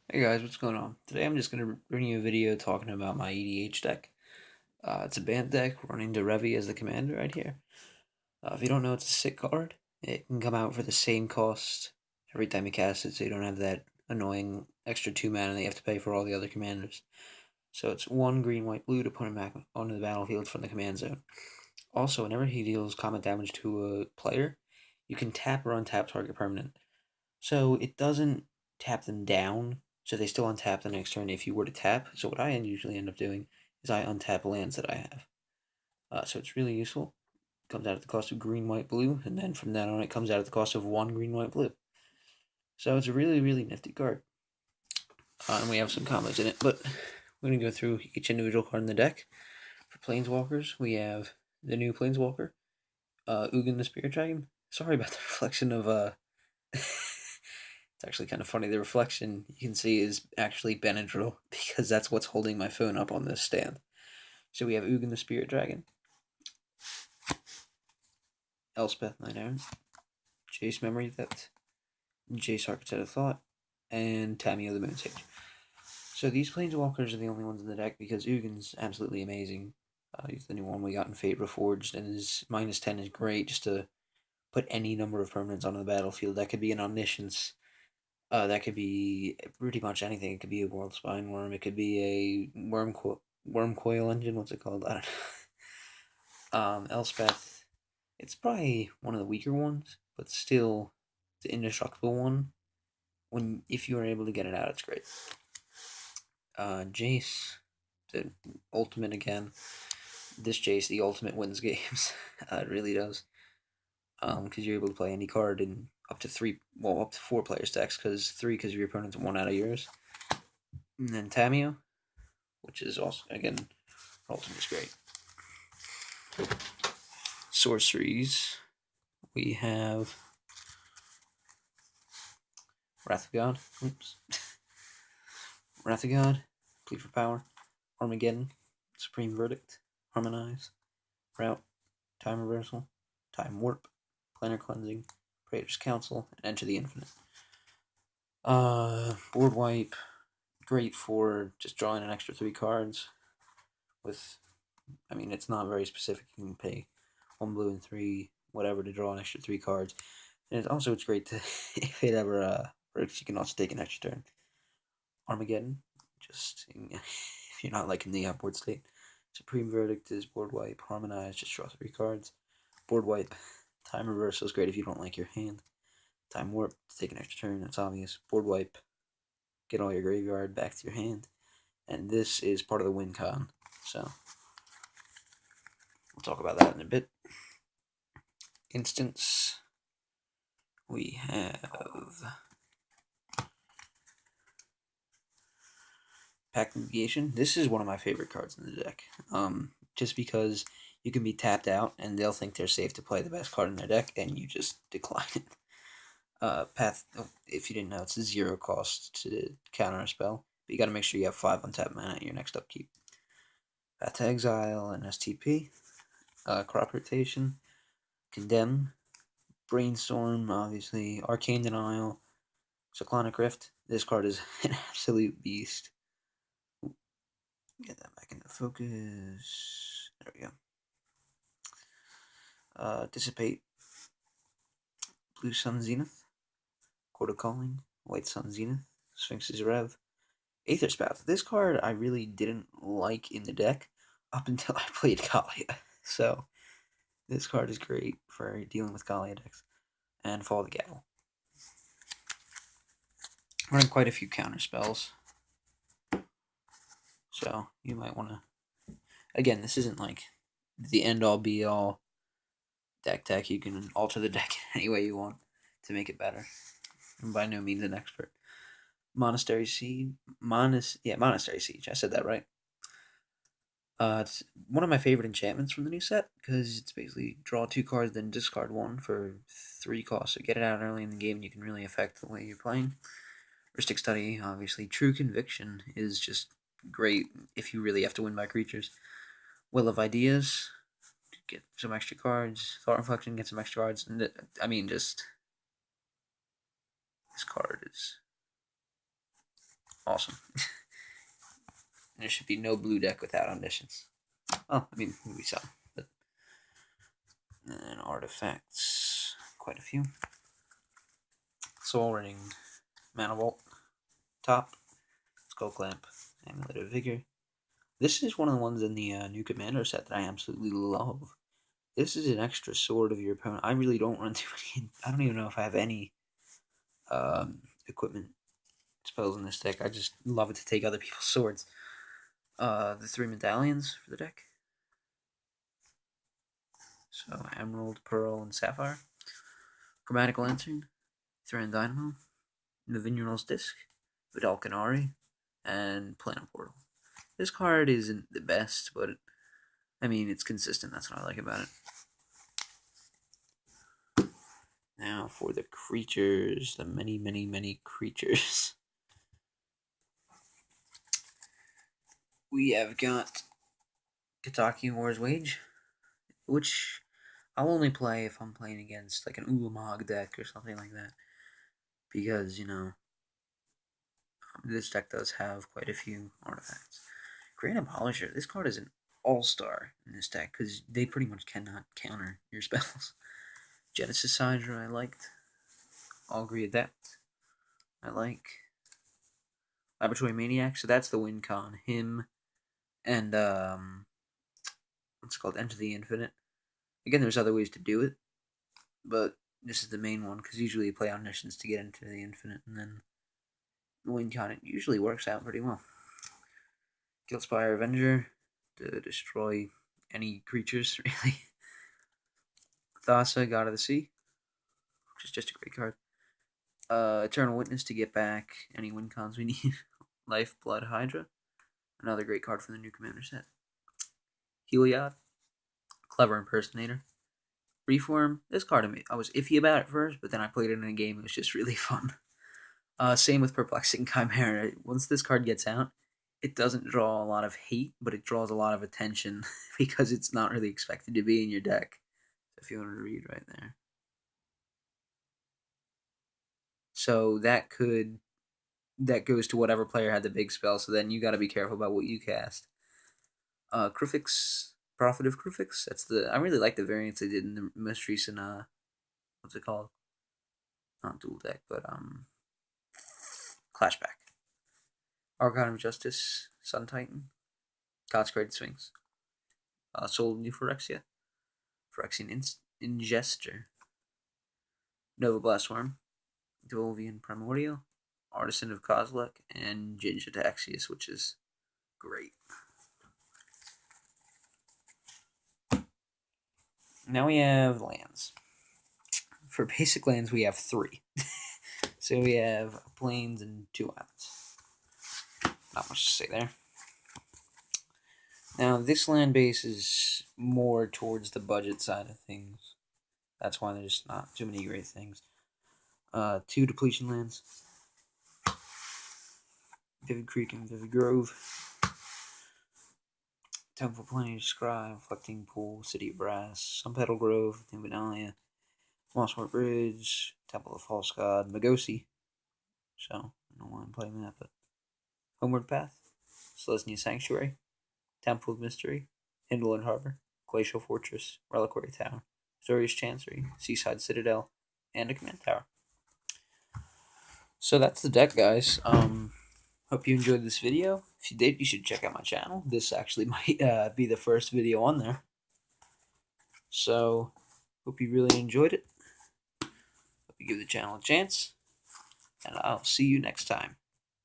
Hey guys, what's going on? Today I'm just going to bring you a video talking about my EDH deck. It's a band deck running Derevi as the commander right here. If you don't know, it's a sick card. It can come out for the same cost every time you cast it, so you don't have that annoying extra 2 mana that you have to pay for all the other commanders. So it's 1 green, white, blue to put him back onto the battlefield from the command zone. Also, whenever he deals combat damage to a player, you can tap or untap target permanent. So it doesn't tap them down, so they still untap the next turn if you were to tap. So what I usually end up doing is I untap lands that I have. So it's really useful. Comes out at the cost of green, white, blue, and then from then on it comes out at the cost of 1 green, white, blue. So it's a really, really nifty card. And we have some combos in it, but we're going to go through each individual card in the deck. For Planeswalkers, we have the new Planeswalker, Ugin the Spirit Dragon. Sorry about the reflection of It's actually kind of funny. The reflection you can see is actually Benadryl because that's what's holding my phone up on this stand. So we have Ugin the Spirit Dragon, Elspeth Knight Errant, Jace Memory Depth, Jace Architect of Thought, and Tamio the Moon Sage. So these Planeswalkers are the only ones in the deck because Ugin's absolutely amazing. He's the new one we got in Fate Reforged, and his -10 is great just to put any number of permanents onto the battlefield. That could be an Omniscience. That could be pretty much anything. It could be a World Spine Worm. It could be a Worm Coil Engine. What's it called? I don't know. Elspeth. It's probably one of the weaker ones, but still the indestructible one. If you are able to get it out, it's great. Jace, the ultimate again. This Jace, the ultimate wins games. It really does. Because you're able to play any card in up to 4 players decks. Because 3, because your opponent's 1 out of yours. And then Tamio, which is also, again, ultimate's great. Sorceries, we have Wrath of God. Oops. Wrath of God, Plead for Power, Armageddon, Supreme Verdict, Harmonize, Route, Time Reversal, Time Warp, Planar Cleansing, Praetor's Council, and Enter the Infinite. Board Wipe, great for just drawing an extra 3 cards. It's not very specific. You can pay 1 blue and 3 whatever to draw an extra 3 cards. And it's great to, if it ever works, you can also take an extra turn. Armageddon, just if you're not liking the board state. Supreme Verdict is board wipe. Harmonize, just draw 3 cards. Board wipe. Time Reversal is great if you don't like your hand. Time Warp, take an extra turn, that's obvious. Board wipe, get all your graveyard back to your hand. And this is part of the win con, so we'll talk about that in a bit. Instance, we have Pact Negation. This is one of my favorite cards in the deck. Just because you can be tapped out and they'll think they're safe to play the best card in their deck, and you just decline it. If you didn't know, it's a 0 cost to counter a spell, but you got to make sure you have 5 untapped mana at your next upkeep. Path to Exile and STP. Crop Rotation, Condemn, Brainstorm, obviously, Arcane Denial, Cyclonic Rift. This card is an absolute beast. Get that back into focus. There we go. Dissipate, Blue Sun Zenith, Court of Calling, White Sun Zenith, Sphinx's Rev, Aether Spout. This card I really didn't like in the deck up until I played Kalia. So this card is great for dealing with Kalia decks. And Fall the Gavel. Running quite a few counter spells. So you might want to. Again, this isn't like the end all be all deck tech. You can alter the deck any way you want to make it better. I'm by no means an expert. Monastery Siege. Monastery Siege. I said that right. It's one of my favorite enchantments from the new set because it's basically draw 2 cards, then discard 1 for 3 costs. So get it out early in the game, and you can really affect the way you're playing. Ristic Study, obviously. True Conviction is just great if you really have to win by creatures. Will of Ideas, get some extra cards. Thought Reflection, get some extra cards. And this card is awesome. There should be no blue deck without omniscience. Oh, I mean, maybe some. But and artifacts, quite a few. Soul Ring, Mana Vault, Top, Skull Clamp, Amulet of Vigor. This is one of the ones in the new Commander set that I absolutely love. This is an extra sword of your opponent. I really don't run too many. I don't even know if I have any equipment spells in this deck. I just love it to take other people's swords. The 3 medallions for the deck. So Emerald, Pearl, and Sapphire. Chromatic Lantern, Thran Dynamo, Navinural's Disc, Vidal Canari, and Planet Portal. This card isn't the best, but I mean, it's consistent. That's what I like about it. Now for the creatures, the many, many, many creatures. We have got Kataki War's Wage, which I'll only play if I'm playing against like an Ulamog deck or something like that. Because, you know, this deck does have quite a few artifacts. Grand Abolisher, this card is an all-star in this deck because they pretty much cannot counter your spells. Genesis Hydra, I liked. Augury Adept, I like. Laboratory Maniac, so that's the win con. Him and, what's it called? Enter the Infinite. Again, there's other ways to do it, but this is the main one because usually you play Omniscience to get into the Infinite, and then the win con, it usually works out pretty well. Guildspire Avenger to destroy any creatures, really. Thassa, God of the Sea, which is just a great card. Eternal Witness to get back any win cons we need. Lifeblood Hydra, another great card from the new Commander set. Heliod, Clever Impersonator. Reform, this card I was iffy about at first, but then I played it in a game, it was just really fun. Same with Perplexing Chimera. Once this card gets out, it doesn't draw a lot of hate, but it draws a lot of attention because it's not really expected to be in your deck. So if you want to read right there. So that goes to whatever player had the big spell, so then you got to be careful about what you cast. Krufix, Prophet of Krufix, I really like the variants they did in the most recent, what's it called? Not Dual Deck, but, Clashback. Archon of Justice, Sun Titan, Consecrated Sphinx, Soul of New Phyrexia, Phyrexian Ingester, Nova Blastworm, Devolvian Primordial, Artisan of Kozilek, and Ginja Taxius, which is great. Now we have lands. For basic lands, we have 3. So we have plains and 2 islands. Not much to say there. Now, this land base is more towards the budget side of things. That's why there's not too many great things. 2 depletion lands. Vivid Creek and Vivid Grove. Temple Planning Scry, Reflecting Pool, City of Brass, Sunpetal Grove, Timbenalia, Mossmore Bridge, Temple of False God, Magosi. So, I don't know why I'm playing that, but Homeward Path, Selesnya Sanctuary, Temple of Mystery, Hinterland Harbor, Glacial Fortress, Reliquary Tower, Zorius Chancery, Seaside Citadel, and a Command Tower. So that's the deck, guys. Hope you enjoyed this video. If you did, you should check out my channel. This actually might be the first video on there. So, hope you really enjoyed it. Hope you give the channel a chance. And I'll see you next time.